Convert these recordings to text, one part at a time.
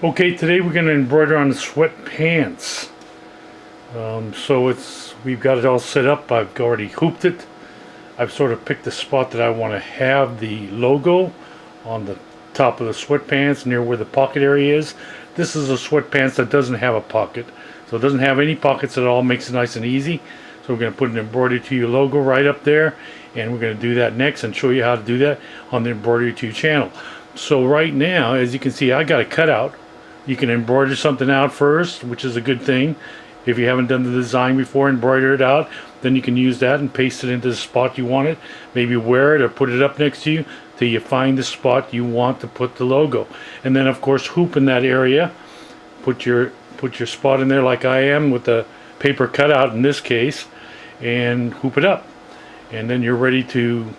Okay, today we're going to embroider on the sweatpants. We've got it all set up. I've already hooped it. I've sort of picked the spot that I want to have the logo on the top of the sweatpants near where the pocket area is. This is a sweatpants that doesn't have a pocket. So it doesn't have any pockets at all, makes it nice and easy. So we're going to put an Embroidery to You logo right up there, and we're going to do that next and show you how to do that on the Embroidery to You channel. So right now, as you can see, I got a cutout. You can embroider something out first, which is a good thing. If you haven't done the design before, embroider it out, then you can use that and paste it into the spot you want it. Maybe wear it or put it up next to you till you find the spot you want to put the logo. And then of course hoop in that area. Put your spot in there like I am with the paper cutout in this case, and hoop it up. And then you're ready to,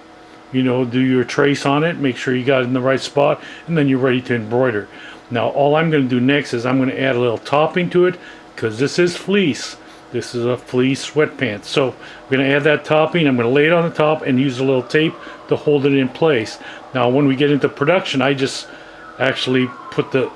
do your trace on it, make sure you got it in the right spot, and then you're ready to embroider. Now all I'm going to do next is I'm going to add a little topping to it, because this is fleece. This is a fleece sweatpants. So I'm going to add that topping. I'm going to lay it on the top and use a little tape to hold it in place. Now when we get into production, I just actually put the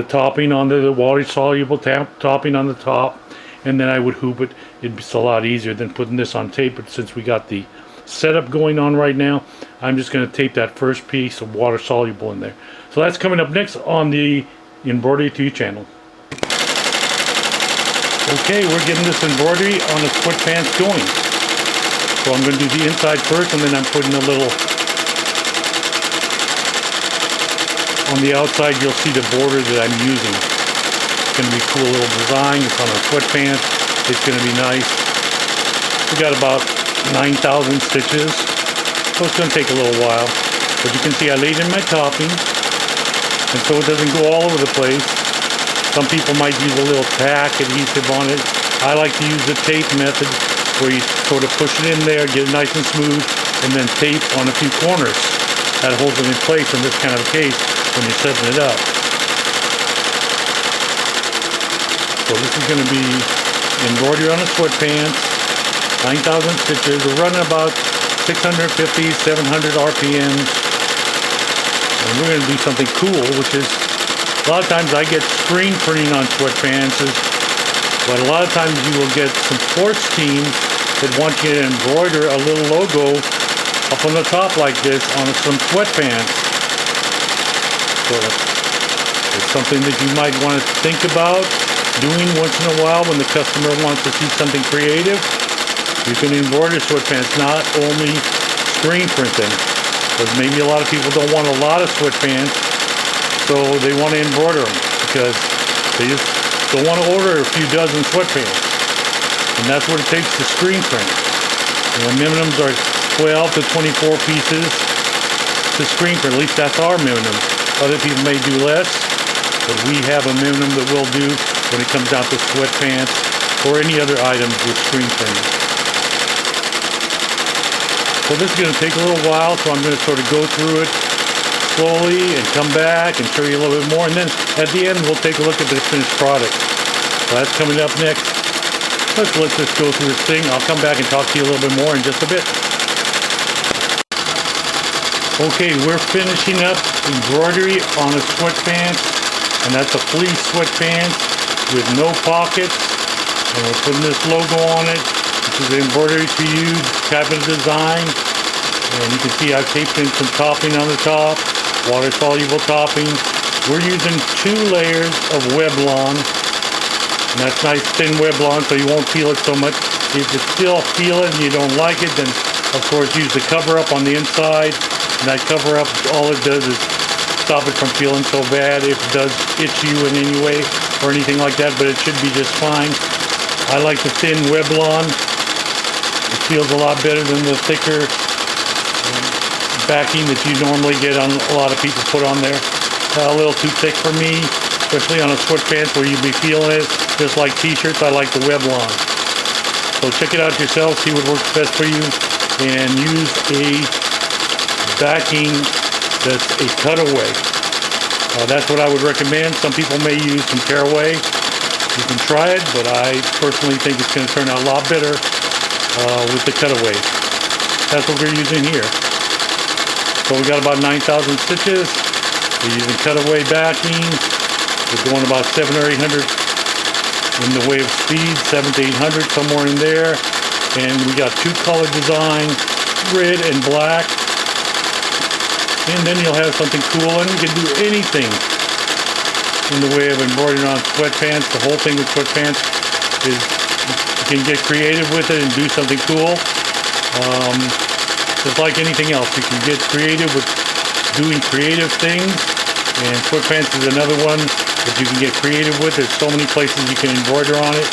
topping on the water soluble topping on the top, and then I would hoop it. It's a lot easier than putting this on tape, but since we got the setup going on right now, I'm just going to tape that first piece of water soluble in there. So that's coming up next on the Embroidery to You channel. Okay, we're getting this embroidery on the sweatpants going. So I'm going to do the inside first, and then I'm putting a little on the outside. You'll see the border that I'm using. It's going to be a cool little design. It's on a sweatpants. It's going to be nice. We got about 9,000 stitches, so it's going to take a little while. But you can see I laid in my topping, and so it doesn't go all over the place. Some people might use a little tack adhesive on it. I like to use the tape method, where you sort of push it in there, get it nice and smooth, and then tape on a few corners. That holds it in place in this kind of a case when you're setting it up. So this is going to be embroidery on a sweatpants, 9,000 stitches. We're running about 650, 700 RPMs. And we're going to do something cool, which is, a lot of times I get screen printing on sweatpants, but a lot of times you will get some sports teams that want you to embroider a little logo up on the top like this on some sweatpants. So it's something that you might want to think about doing once in a while when the customer wants to see something creative. You can embroider sweatpants, not only screen printing, because maybe a lot of people don't want a lot of sweatpants, so they want to embroider them because they just don't want to order a few dozen sweatpants. And that's what it takes to screen print. And the minimums are 12 to 24 pieces to screen print. At least that's our minimum. Other people may do less, but we have a minimum that we'll do when it comes down to sweatpants or any other items with screen printing. So this is going to take a little while, so I'm going to sort of go through it slowly and come back and show you a little bit more, and then at the end we'll take a look at the finished product. So that's coming up next. Let's just go through this thing. I'll come back and talk to you a little bit more in just a bit. Okay, we're finishing up embroidery on a sweatpants, and that's a fleece sweatpants with no pockets, and we're putting this logo on it. This is the Embroidery to You type of design, and you can see I've taped in some topping on the top, water soluble topping. We're using 2 layers of Weblon, and that's nice thin Weblon so you won't feel it so much. If you still feel it and you don't like it, then of course use the cover up on the inside, and that cover up, all it does is stop it from feeling so bad if it does itch you in any way or anything like that, but it should be just fine. I like the thin Weblon. It feels a lot better than the thicker backing that you normally get on a lot of people put on there. A little too thick for me, especially on a sweatpants where you'd be feeling it just like t-shirts. I like the Weblon. So check it out yourself, see what works best for you, and use a backing that's a cutaway. That's what I would recommend. Some people may use some tearaway. You can try it, but I personally think it's going to turn out a lot better with the cutaway. That's what we're using here. So we got about 9,000 stitches. We're using cutaway backing, We're going about 700 or 800 in the way of speed, 700 to 800, somewhere in there. And we got two color design, red and black. And then you'll have something cool, and you can do anything in the way of embroidering on sweatpants. The whole thing with sweatpants is you can get creative with it and do something cool. Just like anything else, you can get creative with doing creative things, and sweatpants is another one that you can get creative with. There's so many places you can embroider on it.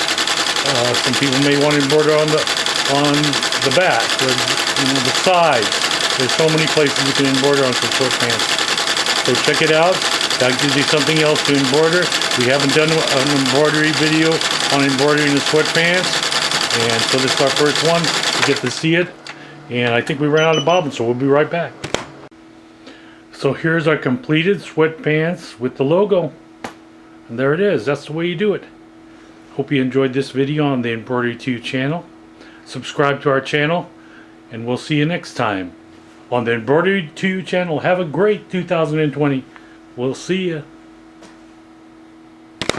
Some people may want to embroider on the back, or the sides. There's so many places you can embroider on some sweatpants. So check it out. That gives you something else to embroider. We haven't done an embroidery video on embroidering the sweatpants, and so this is our first one. You get to see it, and I think we ran out of bobbins, so we'll be right back. So here's our completed sweatpants with the logo, and there it is. That's the way you do it. Hope you enjoyed this video on the Embroidery 2 channel. Subscribe to our channel, and we'll see you next time on the Embroidery 2 channel. Have a great 2020. We'll see you.